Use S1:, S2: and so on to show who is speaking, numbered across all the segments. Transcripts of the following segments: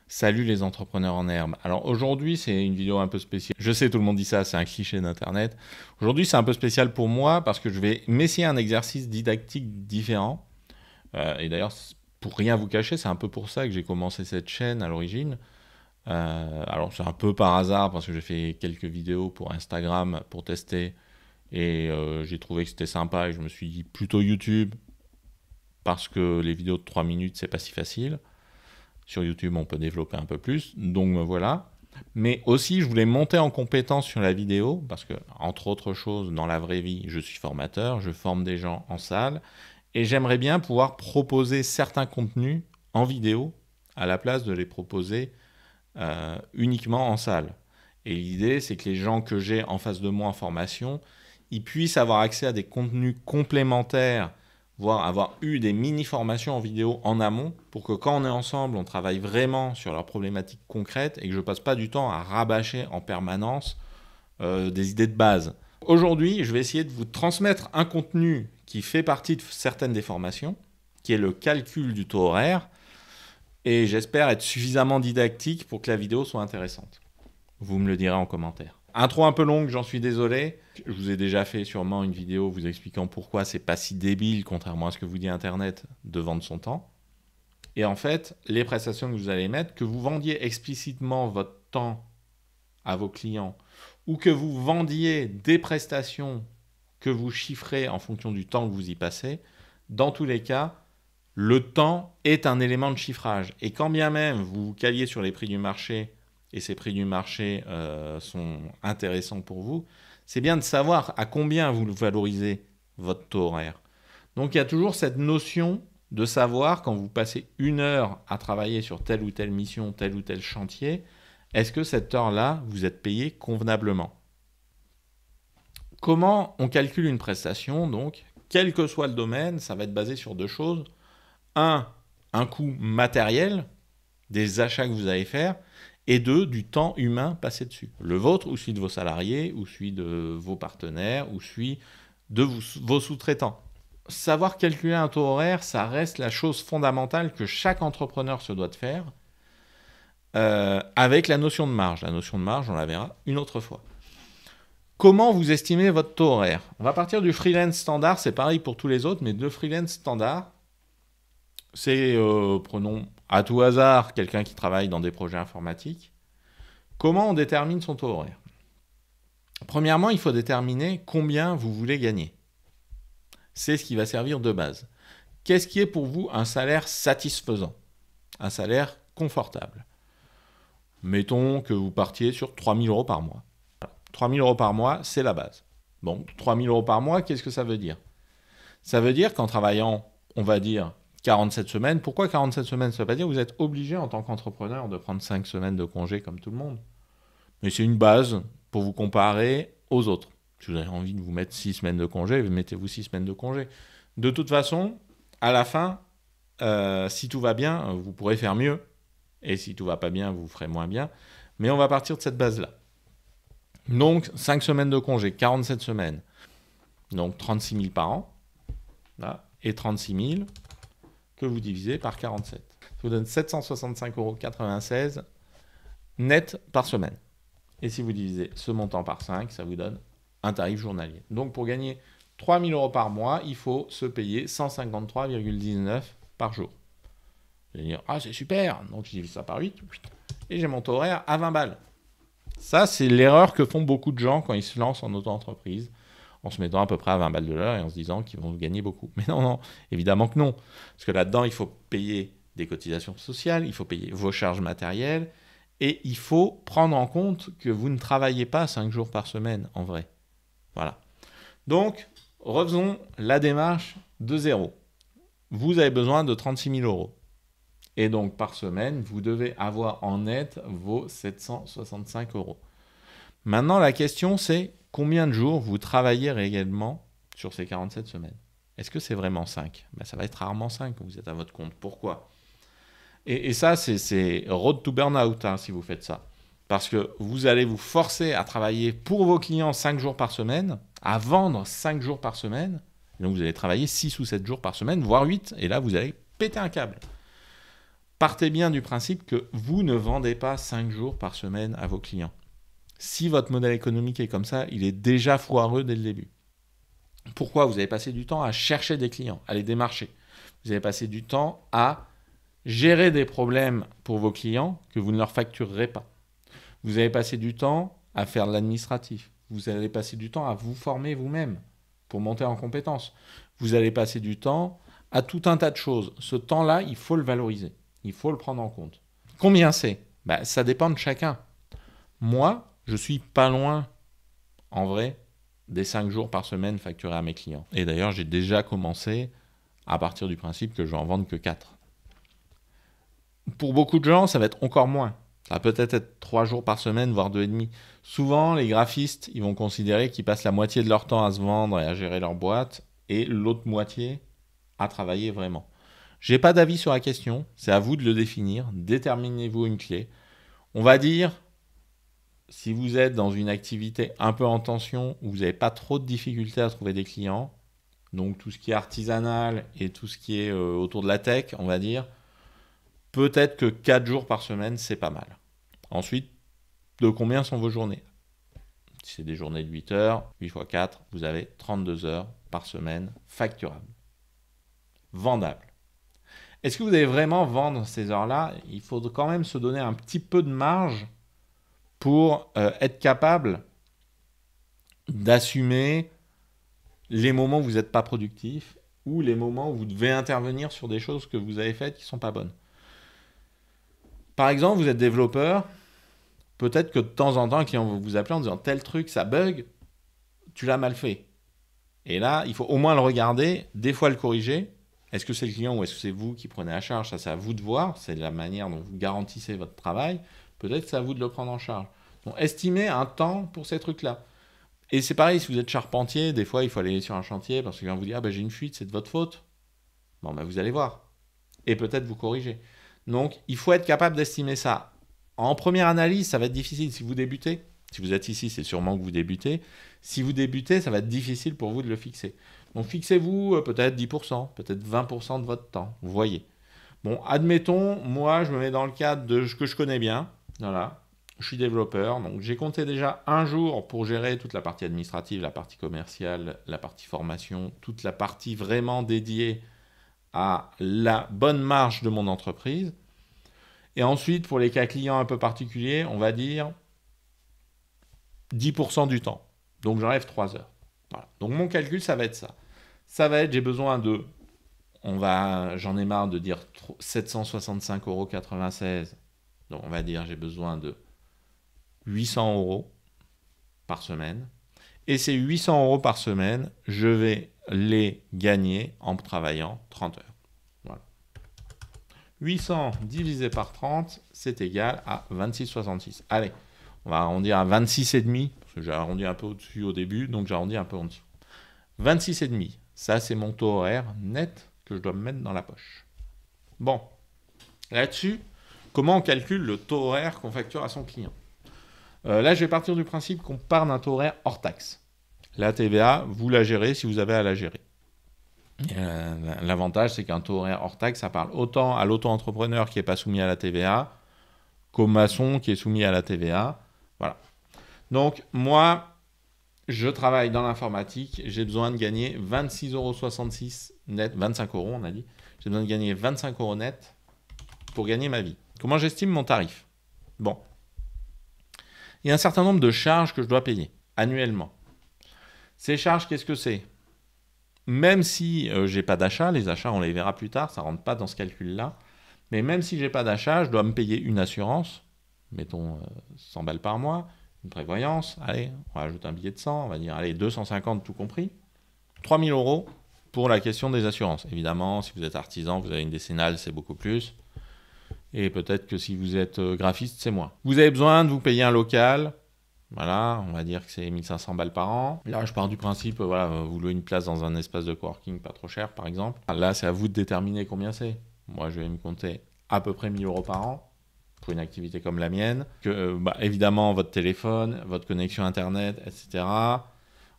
S1: Salut les entrepreneurs en herbe. Alors aujourd'hui, c'est une vidéo un peu spéciale. Je sais, tout le monde dit ça, c'est un cliché d'Internet. Aujourd'hui, c'est un peu spécial pour moi parce que je vais m'essayer un exercice didactique différent. Et d'ailleurs, pour rien vous cacher, c'est un peu pour ça que j'ai commencé cette chaîne à l'origine. Alors c'est un peu par hasard parce que j'ai fait quelques vidéos pour Instagram pour tester et j'ai trouvé que c'était sympa et je me suis dit plutôt YouTube parce que les vidéos de 3 minutes, c'est pas si facile. Sur YouTube, on peut développer un peu plus. Donc voilà. Mais aussi, je voulais monter en compétence sur la vidéo, parce que, entre autres choses, dans la vraie vie, je suis formateur, je forme des gens en salle, et j'aimerais bien pouvoir proposer certains contenus en vidéo, à la place de les proposer uniquement en salle. Et l'idée, c'est que les gens que j'ai en face de moi en formation, ils puissent avoir accès à des contenus complémentaires, voire avoir eu des mini-formations en vidéo en amont, pour que quand on est ensemble, on travaille vraiment sur leurs problématiques concrètes et que je ne passe pas du temps à rabâcher en permanence des idées de base. Aujourd'hui, je vais essayer de vous transmettre un contenu qui fait partie de certaines des formations, qui est le calcul du taux horaire, et j'espère être suffisamment didactique pour que la vidéo soit intéressante. Vous me le direz en commentaire. Intro un peu longue, j'en suis désolé. Je vous ai déjà fait sûrement une vidéo vous expliquant pourquoi c'est pas si débile, contrairement à ce que vous dit Internet, de vendre son temps. Et en fait, les prestations que vous allez mettre, que vous vendiez explicitement votre temps à vos clients ou que vous vendiez des prestations que vous chiffrez en fonction du temps que vous y passez, dans tous les cas, le temps est un élément de chiffrage. Et quand bien même vous vous caliez sur les prix du marché et ces prix du marché sont intéressants pour vous, c'est bien de savoir à combien vous valorisez votre taux horaire. Donc il y a toujours cette notion de savoir, quand vous passez 1 heure à travailler sur telle ou telle mission, tel ou tel chantier, est-ce que cette heure-là, vous êtes payé convenablement? Comment on calcule une prestation? Donc, quel que soit le domaine, ça va être basé sur deux choses. Un coût matériel des achats que vous allez faire, et deux, du temps humain passé dessus. Le vôtre ou celui de vos salariés, ou celui de vos partenaires, ou celui de vos sous-traitants. Savoir calculer un taux horaire, ça reste la chose fondamentale que chaque entrepreneur se doit de faire, avec la notion de marge. La notion de marge, on la verra une autre fois. Comment vous estimez votre taux horaire? On va partir du freelance standard, c'est pareil pour tous les autres, mais de freelance standard, c'est, prenons à tout hasard, quelqu'un qui travaille dans des projets informatiques. Comment on détermine son taux horaire? Premièrement, il faut déterminer combien vous voulez gagner. C'est ce qui va servir de base. Qu'est-ce qui est pour vous un salaire satisfaisant? Un salaire confortable? Mettons que vous partiez sur 3 000 euros par mois. 3 000 euros par mois, c'est la base. Bon, 3 000 euros par mois, qu'est-ce que ça veut dire? Ça veut dire qu'en travaillant, on va dire, 47 semaines. Pourquoi 47 semaines? Ça ne veut pas dire que vous êtes obligé en tant qu'entrepreneur de prendre 5 semaines de congé comme tout le monde. Mais c'est une base pour vous comparer aux autres. Si vous avez envie de vous mettre 6 semaines de congé, mettez-vous 6 semaines de congé. De toute façon, à la fin, si tout va bien, vous pourrez faire mieux. Et si tout va pas bien, vous ferez moins bien. Mais on va partir de cette base-là. Donc, 5 semaines de congé, 47 semaines. Donc, 36 000 par an. Là, et 36 000 que vous divisez par 47. Ça vous donne 765,96 € net par semaine. Et si vous divisez ce montant par 5, ça vous donne un tarif journalier. Donc pour gagner 3 000 euros par mois, il faut se payer 153,19 € par jour. Vous allez dire, ah c'est super, donc je divise ça par 8, et j'ai mon taux horaire à 20 balles. Ça, c'est l'erreur que font beaucoup de gens quand ils se lancent en auto-entreprise, en se mettant à peu près à 20 balles de l'heure et en se disant qu'ils vont gagner beaucoup. Mais non, non, évidemment que non. Parce que là-dedans, il faut payer des cotisations sociales, il faut payer vos charges matérielles, et il faut prendre en compte que vous ne travaillez pas 5 jours par semaine, en vrai. Voilà. Donc, refaisons la démarche de zéro. Vous avez besoin de 36 000 euros. Et donc, par semaine, vous devez avoir en net vos 765 euros. Maintenant, la question, c'est combien de jours vous travaillez réellement sur ces 47 semaines? Est-ce que c'est vraiment 5? Ça va être rarement 5 quand vous êtes à votre compte. Pourquoi? Et ça, c'est road to burn-out si vous faites ça. Parce que vous allez vous forcer à travailler pour vos clients 5 jours par semaine, à vendre 5 jours par semaine. Donc vous allez travailler 6 ou 7 jours par semaine, voire 8. Et là, vous allez péter un câble. partez bien du principe que vous ne vendez pas 5 jours par semaine à vos clients. Si votre modèle économique est comme ça, il est déjà foireux dès le début. Pourquoi? Vous avez passé du temps à chercher des clients, à les démarcher. Vous avez passé du temps à gérer des problèmes pour vos clients que vous ne leur facturerez pas. Vous avez passé du temps à faire de l'administratif. Vous allez passer du temps à vous former vous-même pour monter en compétences. Vous allez passer du temps à tout un tas de choses. Ce temps-là, il faut le valoriser. Il faut le prendre en compte. Combien c'est? Ça dépend de chacun. Moi, je suis pas loin, en vrai, des 5 jours par semaine facturés à mes clients. Et d'ailleurs, j'ai déjà commencé à partir du principe que je vais en vendre que 4. Pour beaucoup de gens, ça va être encore moins. Ça va peut-être être 3 jours par semaine, voire 2,5. Souvent, les graphistes, ils vont considérer qu'ils passent la moitié de leur temps à se vendre et à gérer leur boîte, et l'autre moitié à travailler vraiment. Je n'ai pas d'avis sur la question, c'est à vous de le définir. Déterminez-vous une clé. On va dire, si vous êtes dans une activité un peu en tension, où vous n'avez pas trop de difficultés à trouver des clients, donc tout ce qui est artisanal et tout ce qui est autour de la tech, on va dire, peut-être que 4 jours par semaine, c'est pas mal. Ensuite, de combien sont vos journées? Si c'est des journées de 8 heures, 8 x 4, vous avez 32 heures par semaine facturables. Vendables. Est-ce que vous allez vraiment vendre ces heures-là? Il faut quand même se donner un petit peu de marge pour être capable d'assumer les moments où vous n'êtes pas productif ou les moments où vous devez intervenir sur des choses que vous avez faites qui ne sont pas bonnes. Par exemple, vous êtes développeur, peut-être que de temps en temps, un client va vous appeler en disant tel truc, ça bug, tu l'as mal fait. Et là, il faut au moins le regarder, des fois le corriger. Est-ce que c'est le client ou est-ce que c'est vous qui prenez à charge? Ça, c'est à vous de voir. C'est la manière dont vous garantissez votre travail. Peut-être que c'est à vous de le prendre en charge. Donc, estimez un temps pour ces trucs-là. Et c'est pareil, si vous êtes charpentier, des fois, il faut aller sur un chantier parce que quelqu'un vous dit « Ah ben j'ai une fuite, c'est de votre faute. » Bon, ben vous allez voir. Et peut-être vous corriger. Donc, il faut être capable d'estimer ça. En première analyse, ça va être difficile si vous débutez. Si vous êtes ici, c'est sûrement que vous débutez. Si vous débutez, ça va être difficile pour vous de le fixer. Donc, fixez-vous peut-être 10%, peut-être 20% de votre temps. Vous voyez. Bon, admettons, moi, je me mets dans le cadre de ce que je connais bien. Voilà. Je suis développeur. Donc, j'ai compté déjà un jour pour gérer toute la partie administrative, la partie commerciale, la partie formation, toute la partie vraiment dédiée à la bonne marge de mon entreprise. Et ensuite, pour les cas clients un peu particuliers, on va dire 10% du temps. Donc, j'enlève 3 heures. Voilà. Donc, mon calcul, ça va être ça. Ça va être, j'ai besoin de, j'en ai marre de dire 765,96 €. Donc, on va dire, j'ai besoin de 800 € par semaine. Et ces 800 € par semaine, je vais les gagner en travaillant 30 heures. Voilà. 800 divisé par 30, c'est égal à 26,66. Allez, on va arrondir à 26,5, parce que j'ai arrondi un peu au-dessus au début, donc j'ai arrondi un peu en dessous. 26,5, ça c'est mon taux horaire net que je dois me mettre dans la poche. Bon, là-dessus, comment on calcule le taux horaire qu'on facture à son client? Là, je vais partir du principe qu'on part d'un taux horaire hors taxe. La TVA, vous la gérez si vous avez à la gérer. L'avantage, c'est qu'un taux horaire hors taxe, ça parle autant à l'auto-entrepreneur qui n'est pas soumis à la TVA qu'au maçon qui est soumis à la TVA. Voilà. Donc, moi, je travaille dans l'informatique. J'ai besoin de gagner 26,66 € net, 25 € on a dit. J'ai besoin de gagner 25 € net pour gagner ma vie. Comment j'estime mon tarif? Bon. Il y a un certain nombre de charges que je dois payer annuellement. Ces charges, qu'est-ce que c'est? Même si je n'ai pas d'achat, les achats, on les verra plus tard, ça ne rentre pas dans ce calcul-là. Mais même si je n'ai pas d'achat, je dois me payer une assurance, mettons 100 balles par mois, une prévoyance, allez, on rajoute un billet de 100, on va dire, allez, 250 tout compris. 3 000 € pour la question des assurances. Évidemment, si vous êtes artisan, vous avez une décennale, c'est beaucoup plus. Et peut-être que si vous êtes graphiste, c'est moins. Vous avez besoin de vous payer un local. Voilà, on va dire que c'est 1500 balles par an. Là, je pars du principe, voilà, vous louez une place dans un espace de coworking pas trop cher, par exemple. Là, c'est à vous de déterminer combien c'est. Moi, je vais me compter à peu près 1 000 € par an pour une activité comme la mienne. Évidemment, votre téléphone, votre connexion Internet, etc.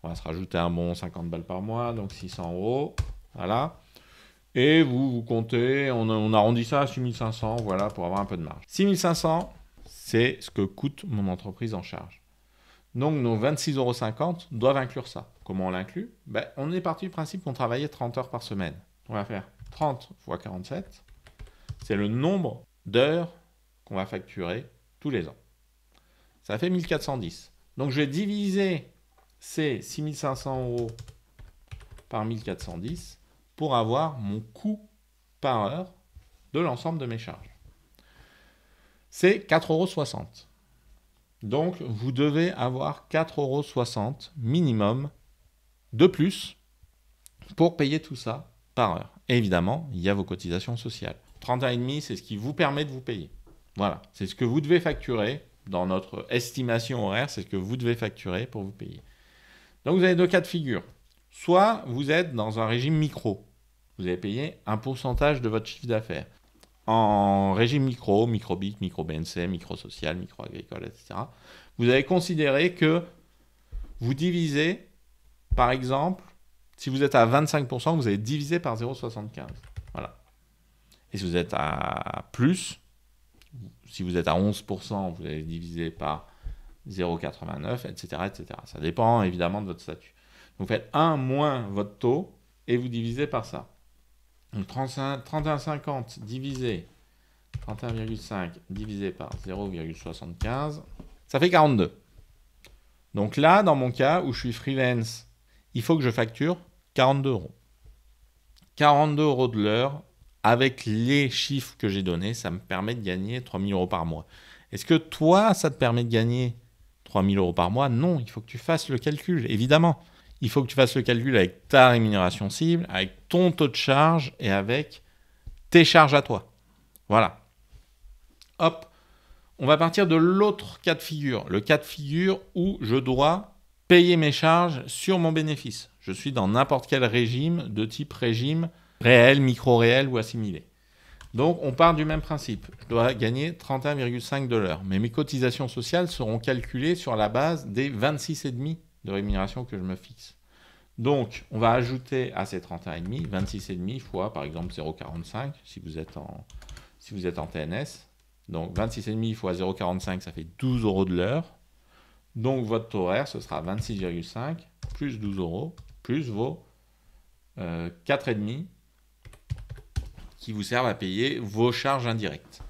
S1: On va se rajouter un bon 50 balles par mois, donc 600 €. Voilà. Et vous comptez, on arrondit ça à 6500, voilà, pour avoir un peu de marge. 6500, c'est ce que coûte mon entreprise en charge. Donc nos 26,50 € doivent inclure ça. Comment on l'inclut? On est parti du principe qu'on travaillait 30 heures par semaine. On va faire 30 fois 47. C'est le nombre d'heures qu'on va facturer tous les ans. Ça fait 1410. Donc je vais diviser ces 6500 € par 1410 pour avoir mon coût par heure de l'ensemble de mes charges. C'est 4,60 €. Donc, vous devez avoir 4,60 € minimum de plus pour payer tout ça par heure. Et évidemment, il y a vos cotisations sociales. 30,5 €, c'est ce qui vous permet de vous payer. Voilà, c'est ce que vous devez facturer dans notre estimation horaire, c'est ce que vous devez facturer pour vous payer. Donc, vous avez deux cas de figure. Soit vous êtes dans un régime micro. Vous allez payer un pourcentage de votre chiffre d'affaires. En régime micro, micro-BIC, micro-BNC, micro-social, micro-agricole, etc. Vous allez considérer que vous divisez, par exemple, si vous êtes à 25%, vous allez diviser par 0,75. Voilà. Et si vous êtes à plus, si vous êtes à 11%, vous allez diviser par 0,89, etc., etc. Ça dépend évidemment de votre statut. Vous faites 1 moins votre taux et vous divisez par ça. Donc 31,50 divisé 31,5 divisé par 0,75, ça fait 42. Donc là, dans mon cas où je suis freelance, il faut que je facture 42 €. 42 € de l'heure, avec les chiffres que j'ai donnés, ça me permet de gagner 3 000 € par mois. Est-ce que toi, ça te permet de gagner 3 000 € par mois? Non, il faut que tu fasses le calcul, évidemment. Il faut que tu fasses le calcul avec ta rémunération cible, avec ton taux de charge et avec tes charges à toi. Voilà. Hop, on va partir de l'autre cas de figure. Le cas de figure où je dois payer mes charges sur mon bénéfice. Je suis dans n'importe quel régime de type régime réel, micro-réel ou assimilé. Donc, on part du même principe. Je dois gagner 31,5 de l'heure. Mais mes cotisations sociales seront calculées sur la base des 26,5 de rémunération que je me fixe. Donc, on va ajouter à ces 31,5, 26,5 fois, par exemple, 0,45 si vous êtes en TNS. Donc, 26,5 fois 0,45, ça fait 12 € de l'heure. Donc, votre taux horaire, ce sera 26,5 plus 12 € plus vos 4,5 qui vous servent à payer vos charges indirectes.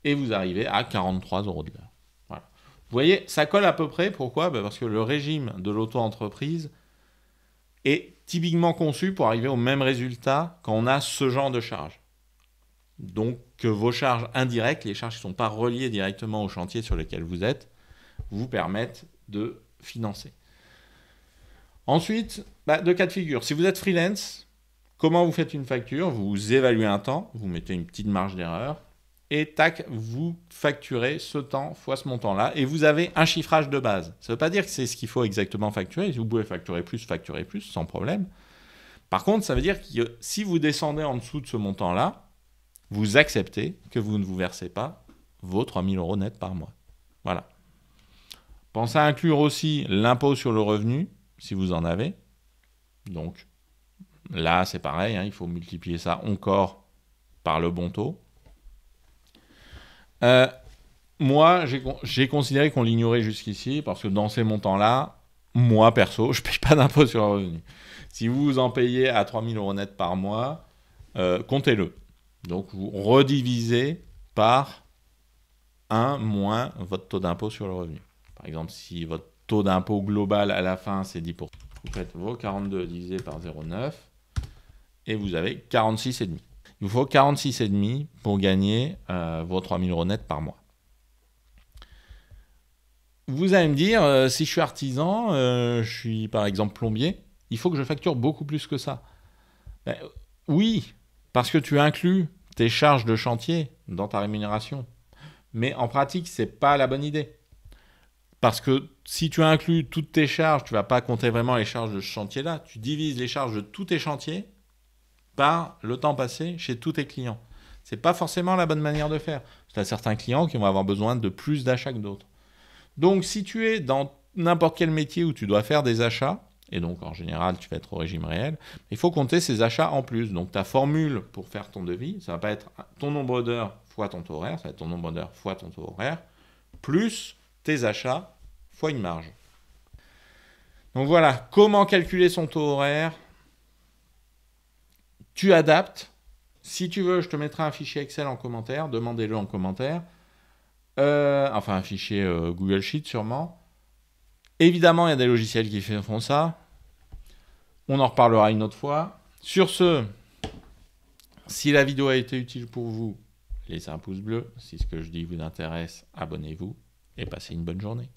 S1: Et vous arrivez à 43 € de l'heure. Voilà. Vous voyez, ça colle à peu près. Pourquoi? Parce que le régime de l'auto-entreprise est typiquement conçu pour arriver au même résultat quand on a ce genre de charges. Donc, que vos charges indirectes, les charges qui ne sont pas reliées directement au chantier sur lequel vous êtes, vous permettent de financer. Ensuite, deux cas de figure. Si vous êtes freelance, comment vous faites une facture? Vous évaluez un temps, vous mettez une petite marge d'erreur, et tac, vous facturez ce temps fois ce montant-là, et vous avez un chiffrage de base. Ça ne veut pas dire que c'est ce qu'il faut exactement facturer. Vous pouvez facturer plus, sans problème. Par contre, ça veut dire que si vous descendez en dessous de ce montant-là, vous acceptez que vous ne vous versez pas vos 3 000 € net par mois. Voilà. Pensez à inclure aussi l'impôt sur le revenu, si vous en avez. Donc, là, c'est pareil, il faut multiplier ça encore par le bon taux. Moi, j'ai considéré qu'on l'ignorait jusqu'ici parce que dans ces montants-là, moi, perso, je ne paye pas d'impôt sur le revenu. Si vous en payez à 3 000 € net par mois, comptez-le. Donc, vous redivisez par 1 moins votre taux d'impôt sur le revenu. Par exemple, si votre taux d'impôt global à la fin, c'est 10%, vous faites vos 42 divisé par 0,9 et vous avez 46,5. Il vous faut 46,5 pour gagner vos 3 000 € net par mois. Vous allez me dire, si je suis artisan, je suis par exemple plombier, il faut que je facture beaucoup plus que ça. Oui, parce que tu inclus tes charges de chantier dans ta rémunération. Mais en pratique, ce n'est pas la bonne idée. Parce que si tu inclus toutes tes charges, tu ne vas pas compter vraiment les charges de ce chantier-là. Tu divises les charges de tous tes chantiers par le temps passé chez tous tes clients. Ce n'est pas forcément la bonne manière de faire. Tu as certains clients qui vont avoir besoin de plus d'achats que d'autres. Donc, si tu es dans n'importe quel métier où tu dois faire des achats, Et donc, en général, tu vas être au régime réel. Il faut compter ces achats en plus. Donc, ta formule pour faire ton devis, ça ne va pas être ton nombre d'heures fois ton taux horaire, ça va être ton nombre d'heures fois ton taux horaire, plus tes achats fois une marge. Donc voilà, comment calculer son taux horaire. Tu adaptes. Si tu veux, je te mettrai un fichier Excel en commentaire. Demandez-le en commentaire. Enfin, un fichier Google Sheet sûrement. Évidemment, il y a des logiciels qui font ça. On en reparlera une autre fois. Sur ce, si la vidéo a été utile pour vous, laissez un pouce bleu. Si ce que je dis vous intéresse, abonnez-vous et passez une bonne journée.